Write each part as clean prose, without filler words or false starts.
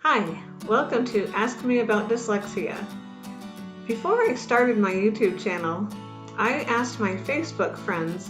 Hi, welcome to Ask Me About Dyslexia. Before I started my YouTube channel, I asked my Facebook friends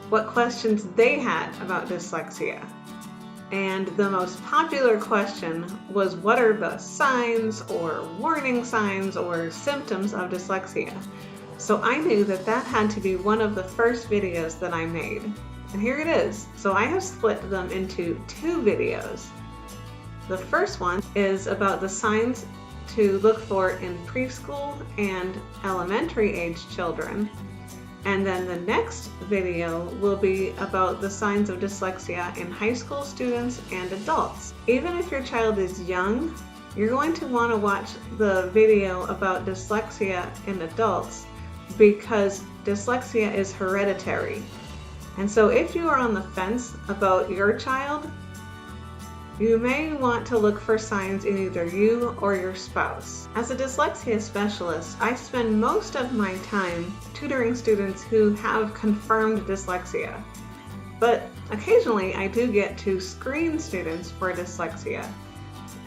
what questions they had about dyslexia. And the most popular question was, what are the signs or warning signs or symptoms of dyslexia? So I knew that that had to be one of the first videos that I made. And here it is. So I have split them into two videos. The first one is about the signs to look for in preschool and elementary age children. And then the next video will be about the signs of dyslexia in high school students and adults. Even if your child is young, you're going to want to watch the video about dyslexia in adults because dyslexia is hereditary. And so if you are on the fence about your child, you may want to look for signs in either you or your spouse. As a dyslexia specialist, I spend most of my time tutoring students who have confirmed dyslexia. But occasionally I do get to screen students for dyslexia.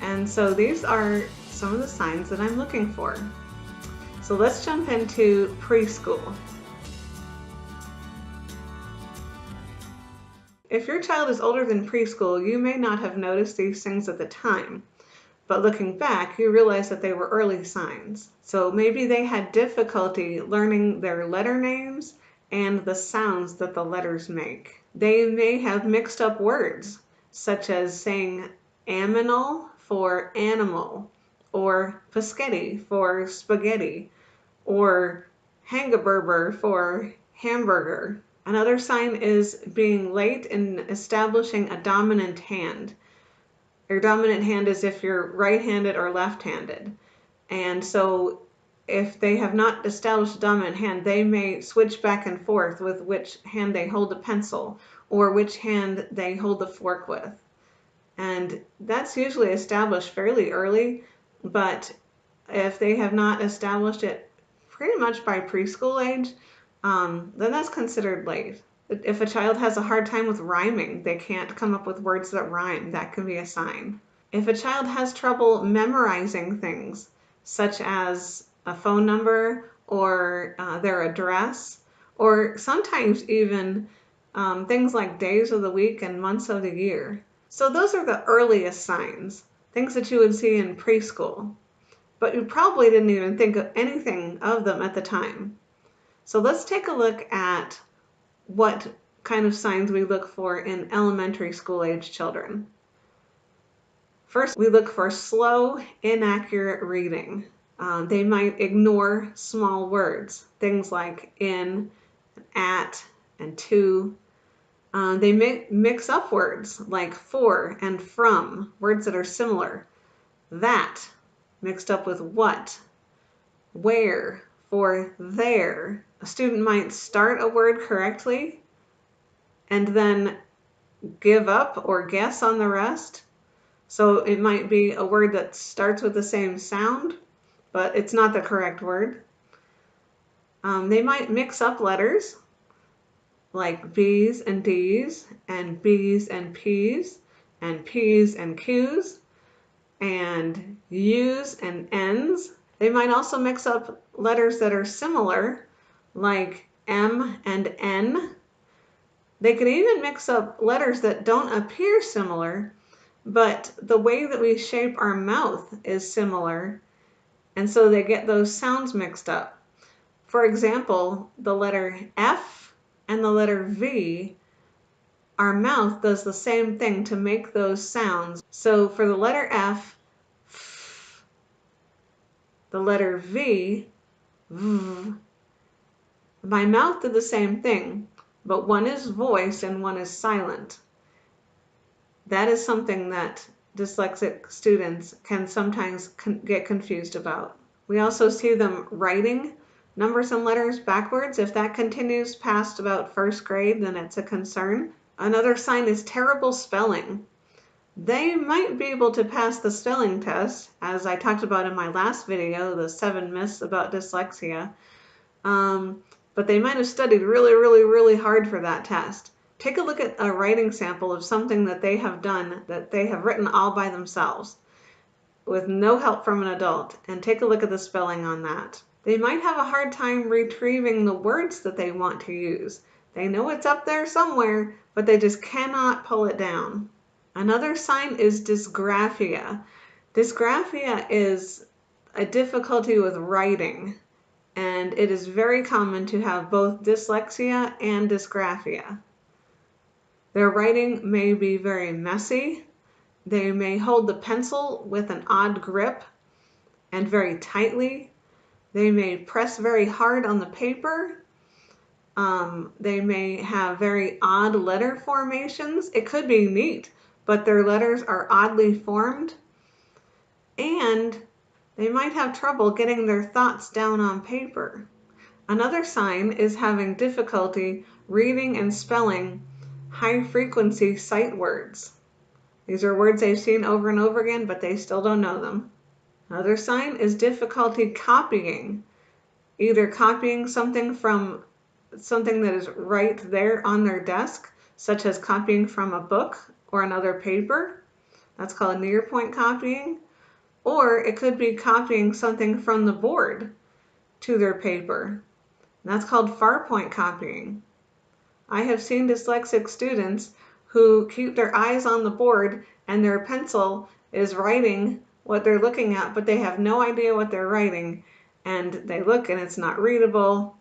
And so these are some of the signs that I'm looking for. So let's jump into preschool. If your child is older than preschool, you may not have noticed these things at the time, but looking back, you realize that they were early signs. So maybe they had difficulty learning their letter names and the sounds that the letters make. They may have mixed up words, such as saying aminal for animal, or paschetti for spaghetti, or hangaburger for hamburger. Another sign is being late in establishing a dominant hand. Your dominant hand is if you're right-handed or left-handed. And so if they have not established a dominant hand, they may switch back and forth with which hand they hold the pencil or which hand they hold the fork with. And that's usually established fairly early, but if they have not established it pretty much by preschool age, then that's considered late. If a child has a hard time with rhyming, they can't come up with words that rhyme, that can be a sign. If a child has trouble memorizing things, such as a phone number or their address, or sometimes even things like days of the week and months of the year. So those are the earliest signs, things that you would see in preschool, but you probably didn't even think of anything of them at the time. So let's take a look at what kind of signs we look for in elementary school age children. First, we look for slow, inaccurate reading. They might ignore small words, things like in, at, and to. They may mix up words like for and from, words that are similar. That mixed up with what, where, for there. A student might start a word correctly and then give up or guess on the rest. So it might be a word that starts with the same sound, but it's not the correct word. They might mix up letters like B's and D's and B's and P's and P's and Q's and U's and N's. They might also mix up letters that are similar, like M and N. They could even mix up letters that don't appear similar, but the way that we shape our mouth is similar, and so they get those sounds mixed up. For example, the letter F and the letter V, our mouth does the same thing to make those sounds. So for the letter F, F, the letter V, V, my mouth did the same thing, but one is voiced and one is silent. That is something that dyslexic students can sometimes get confused about. We also see them writing numbers and letters backwards. If that continues past about first grade, then it's a concern. Another sign is terrible spelling. They might be able to pass the spelling test, as I talked about in my last video, the 7 myths about dyslexia. But they might have studied really hard for that test. Take a look at a writing sample of something that they have done, that they have written all by themselves. with no help from an adult, and take a look at the spelling on that. They might have a hard time retrieving the words that they want to use. They know it's up there somewhere, but they just cannot pull it down. Another sign is dysgraphia. Dysgraphia is a difficulty with writing, and it is very common to have both dyslexia and dysgraphia. Their writing may be very messy. They may hold the pencil with an odd grip and very tightly. They may press very hard on the paper. They may have very odd letter formations. It could be neat, but their letters are oddly formed. And they might have trouble getting their thoughts down on paper. Another sign is having difficulty reading and spelling high-frequency sight words. These are words they've seen over and over again, but they still don't know them. Another sign is difficulty copying, either copying something from something that is right there on their desk, such as copying from a book or another paper. That's called near-point copying. Or it could be copying something from the board to their paper. That's called far-point copying. I have seen dyslexic students who keep their eyes on the board and their pencil is writing what they're looking at, but they have no idea what they're writing, and they look and it's not readable.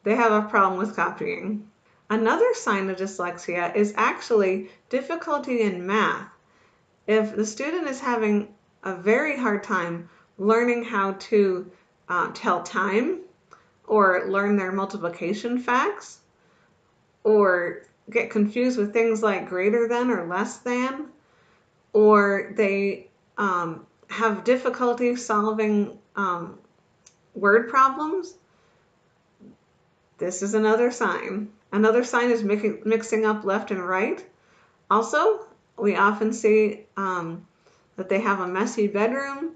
They have a problem with copying. Another sign of dyslexia is actually difficulty in math. If the student is having a very hard time learning how to tell time, or learn their multiplication facts, or get confused with things like greater than or less than, or they have difficulty solving word problems, this is another sign. Another sign is mixing up left and right. Also, we often see that they have a messy bedroom,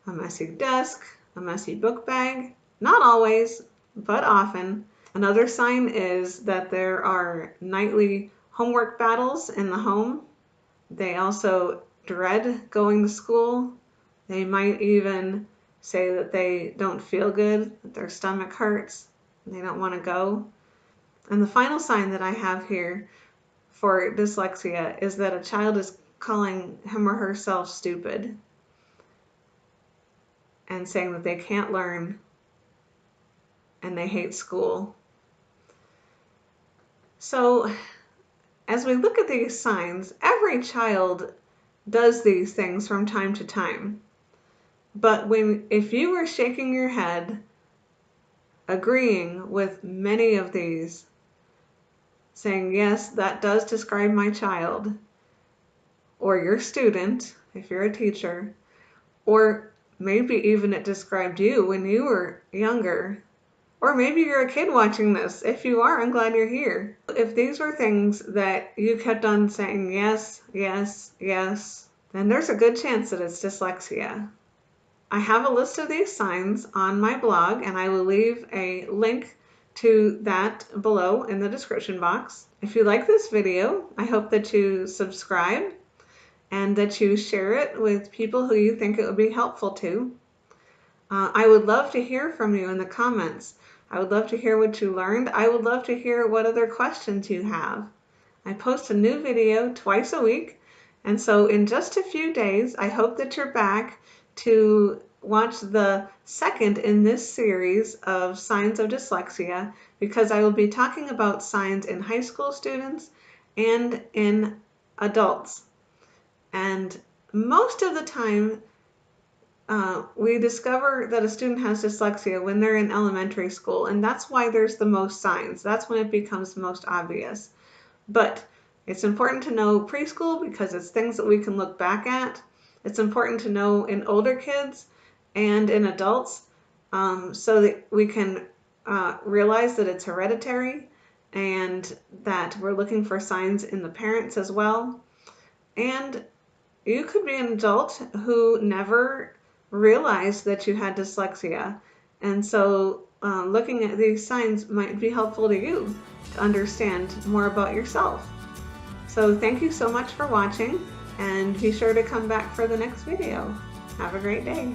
a messy desk, a messy book bag. Not always, but often. Another sign is that there are nightly homework battles in the home. They also dread going to school. They might even say that they don't feel good, that their stomach hurts, and they don't want to go. And the final sign that I have here for dyslexia is that a child is calling him or herself stupid and saying that they can't learn and they hate school. So as we look at these signs, every child does these things from time to time. But if you were shaking your head, agreeing with many of these, saying, yes, that does describe my child, or your student, if you're a teacher, or maybe even it described you when you were younger, or maybe you're a kid watching this. If you are, I'm glad you're here. If these were things that you kept on saying yes, yes, yes, then there's a good chance that it's dyslexia. I have a list of these signs on my blog, and I will leave a link to that below in the description box. If you like this video, I hope that you subscribe and that you share it with people who you think it would be helpful to. I would love to hear from you in the comments. I would love to hear what you learned. I would love to hear what other questions you have. I post a new video twice a week, and so in just a few days, I hope that you're back to watch the second in this series of signs of dyslexia, because I will be talking about signs in high school students and in adults. And most of the time, we discover that a student has dyslexia when they're in elementary school, and that's why there's the most signs. That's when it becomes most obvious. But it's important to know preschool because it's things that we can look back at. It's important to know in older kids and in adults so that we can realize that it's hereditary and that we're looking for signs in the parents as well. And you could be an adult who never realized that you had dyslexia, and so looking at these signs might be helpful to you to understand more about yourself. So thank you so much for watching, and be sure to come back for the next video. Have a great day.